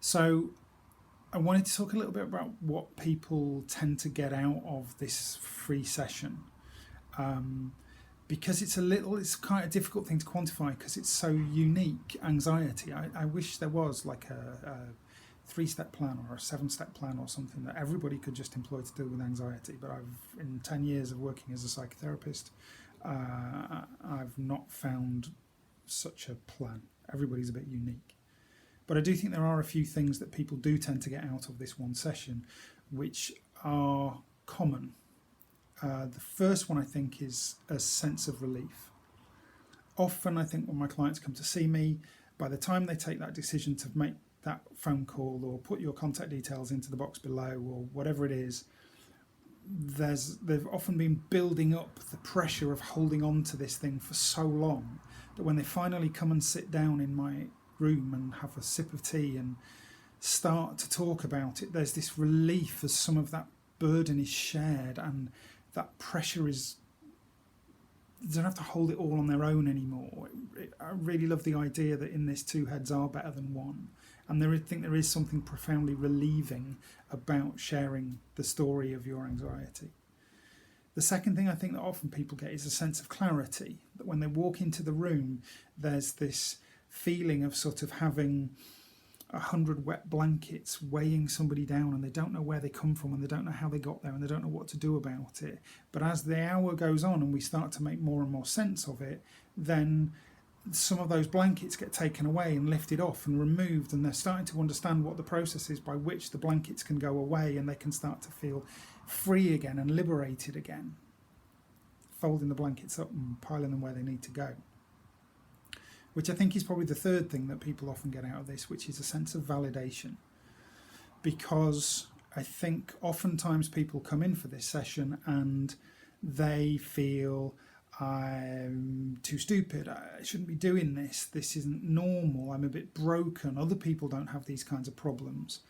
So I wanted to talk a little bit about what people tend to get out of this free session, because it's quite a difficult thing to quantify because it's so unique. Anxiety. I wish there was like a 3-step plan or a 7-step plan or something that everybody could just employ to deal with anxiety. But in 10 years of working as a psychotherapist, I've not found such a plan. Everybody's a bit unique. But I do think there are a few things that people do tend to get out of this one session, which are common. The first one, I think, is a sense of relief. Often, I think when my clients come to see me, by the time they take that decision to make that phone call or put your contact details into the box below or whatever it is, they've often been building up the pressure of holding on to this thing for so long that when they finally come and sit down in my room and have a sip of tea and start to talk about it, there's this relief as some of that burden is shared and that pressure is, they don't have to hold it all on their own anymore. I really love the idea that in this 2 heads are better than one, and I think there is something profoundly relieving about sharing the story of your anxiety. The second thing I think that often people get is a sense of clarity, that when they walk into the room there's this feeling of sort of having 100 wet blankets weighing somebody down, and they don't know where they come from and they don't know how they got there and they don't know what to do about it. But as the hour goes on and we start to make more and more sense of it, then some of those blankets get taken away and lifted off and removed, and they're starting to understand what the process is by which the blankets can go away and they can start to feel free again and liberated again, folding the blankets up and piling them where they need to go. Which I think is probably the third thing that people often get out of this, which is a sense of validation. Because I think oftentimes people come in for this session and they feel, I'm too stupid, I shouldn't be doing this, this isn't normal, I'm a bit broken, other people don't have these kinds of problems.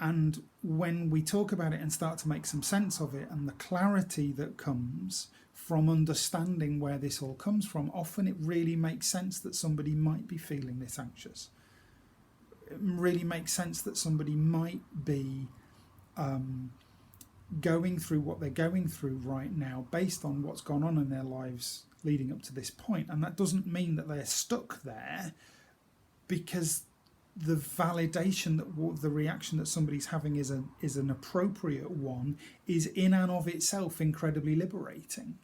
And when we talk about it and start to make some sense of it and the clarity that comes from understanding where this all comes from, often it really makes sense that somebody might be feeling this anxious. It really makes sense that somebody might be going through what they're going through right now based on what's gone on in their lives leading up to this point. And that doesn't mean that they're stuck there, because the validation that the reaction that somebody's having is an appropriate one is in and of itself incredibly liberating.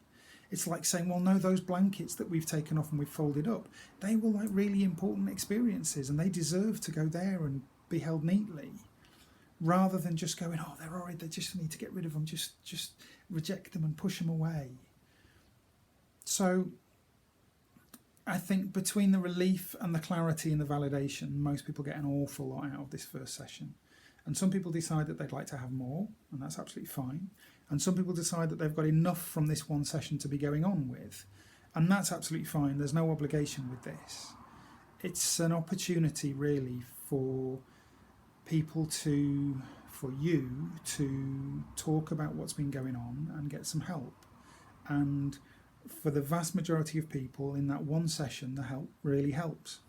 It's like saying, well, no, those blankets that we've taken off and we've folded up, they were like really important experiences and they deserve to go there and be held neatly, rather than just going, oh, they're alright, they just need to get rid of them, just reject them and push them away. So I think between the relief and the clarity and the validation, most people get an awful lot out of this first session. And some people decide that they'd like to have more, and that's absolutely fine. And some people decide that they've got enough from this one session to be going on with, and that's absolutely fine. There's no obligation with this. It's an opportunity really for people for you to talk about what's been going on and get some help. And for the vast majority of people in that one session, the help really helps.